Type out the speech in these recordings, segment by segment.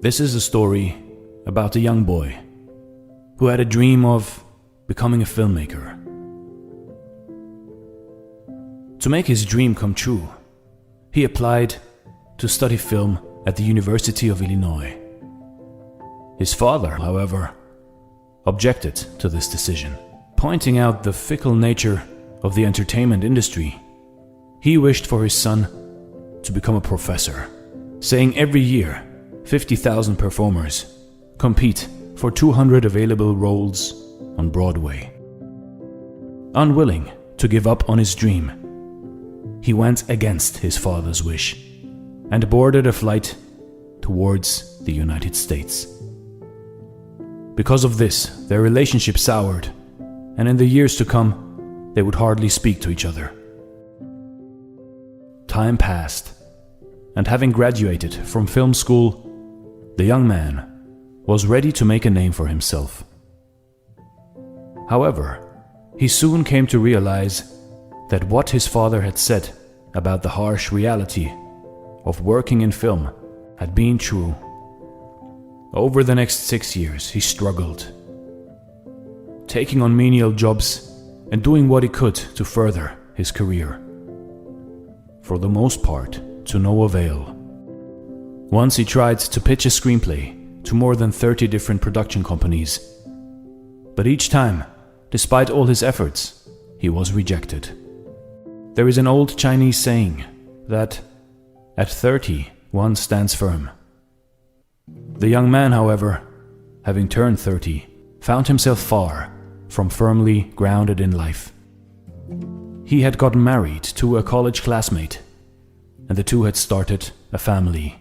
This is a story about a young boy who had a dream of becoming a filmmaker. To make his dream come true, he applied to study film at the University of Illinois. His father, however, objected to this decision, pointing out the fickle nature of the entertainment industry. He wished for his son to become a professor, saying every year 50,000 performers compete for 200 available roles on Broadway. Unwilling to give up on his dream, he went against his father's wish and boarded a flight towards the United States. Because of this, their relationship soured, and in the years to come, they would hardly speak to each other. Time passed, and having graduated from film school, the young man was ready to make a name for himself. However, he soon came to realize that what his father had said about the harsh reality of working in film had been true. Over the next 6 years, he struggled, taking on menial jobs and doing what he could to further his career. For the most part, to no avail. Once he tried to pitch a screenplay to more than 30 different production companies, but each time, despite all his efforts, he was rejected. There is an old Chinese saying that at 30, one stands firm. The young man, however, having turned 30, found himself far from firmly grounded in life. He had gotten married to a college classmate, and the two had started a family.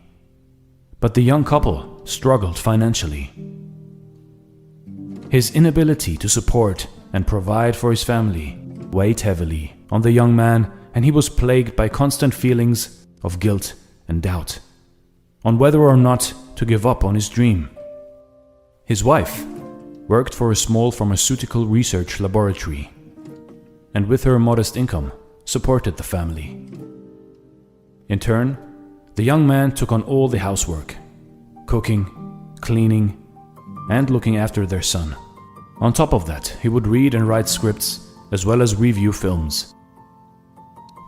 But the young couple struggled financially. His inability to support and provide for his family weighed heavily on the young man, and he was plagued by constant feelings of guilt and doubt on whether or not to give up on his dream. His wife worked for a small pharmaceutical research laboratory, and with her modest income, supported the family. In turn, the young man took on all the housework, cooking, cleaning, and looking after their son. On top of that, he would read and write scripts, as well as review films.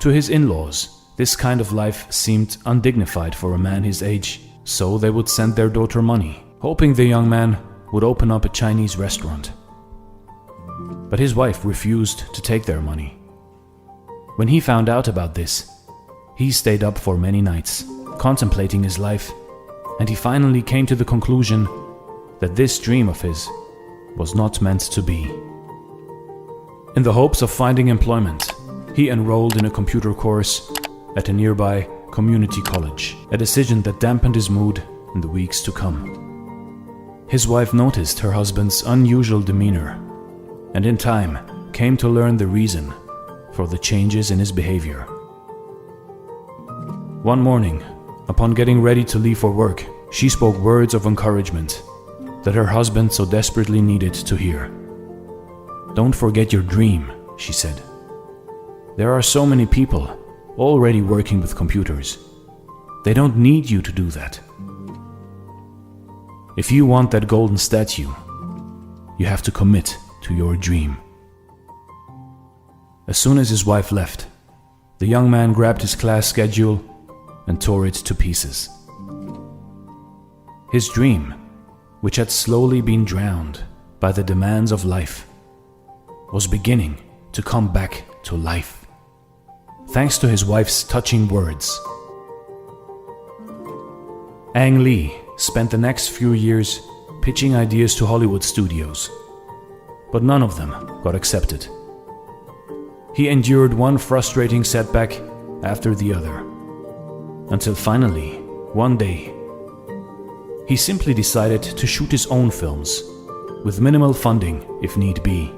To his in-laws, this kind of life seemed undignified for a man his age, so they would send their daughter money, hoping the young man would open up a Chinese restaurant. But his wife refused to take their money. When he found out about this, he stayed up for many nights, contemplating his life, and he finally came to the conclusion that this dream of his was not meant to be. In the hopes of finding employment, he enrolled in a computer course at a nearby community college, a decision that dampened his mood in the weeks to come. His wife noticed her husband's unusual demeanor, and in time came to learn the reason for the changes in his behavior. One morning, upon getting ready to leave for work, she spoke words of encouragement that her husband so desperately needed to hear. "Don't forget your dream," she said. "There are so many people already working with computers. They don't need you to do that. If you want that golden statue, you have to commit to your dream." As soon as his wife left, the young man grabbed his class schedule and tore it to pieces. His dream, which had slowly been drowned by the demands of life, was beginning to come back to life, thanks to his wife's touching words. Ang Lee spent the next few years pitching ideas to Hollywood studios, but none of them got accepted. He endured one frustrating setback after the other, until finally, one day, he simply decided to shoot his own films, with minimal funding if need be.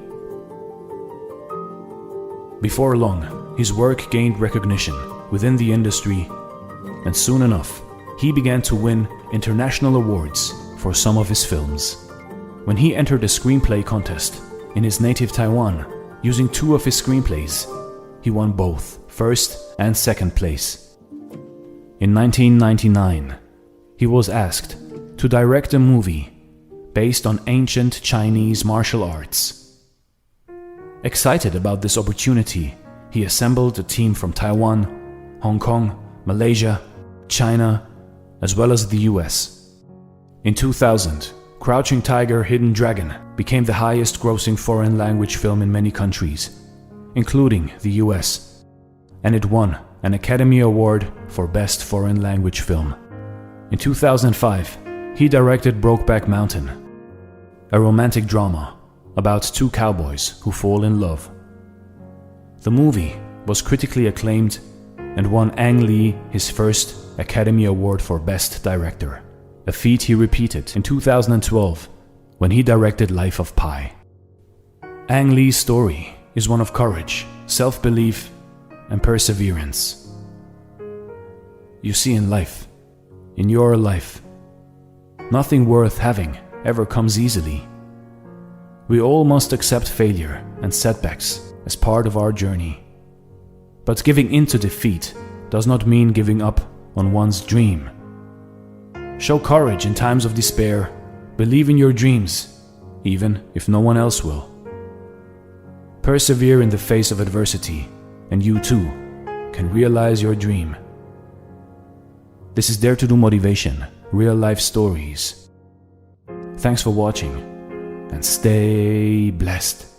Before long, his work gained recognition within the industry, and soon enough, he began to win international awards for some of his films. When he entered a screenplay contest in his native Taiwan, using 2 of his screenplays, he won both first and second place. In 1999, he was asked to direct a movie based on ancient Chinese martial arts. Excited about this opportunity, he assembled a team from Taiwan, Hong Kong, Malaysia, China, as well as the US. In 2000, Crouching Tiger, Hidden Dragon became the highest-grossing foreign language film in many countries, including the US, and it won an Academy Award for Best Foreign Language Film. In 2005, he directed Brokeback Mountain, a romantic drama about two cowboys who fall in love. The movie was critically acclaimed and won Ang Lee his first Academy Award for Best Director, a feat he repeated in 2012 when he directed Life of Pi. Ang Lee's story is one of courage, self-belief, and perseverance. You see, in life, in your life, nothing worth having ever comes easily. We all must accept failure and setbacks as part of our journey. But giving in to defeat does not mean giving up on one's dream. Show courage in times of despair. Believe in your dreams, even if no one else will. Persevere in the face of adversity, and you too can realize your dream. This is Dare to Do Motivation, real life stories. Thanks for watching, and stay blessed.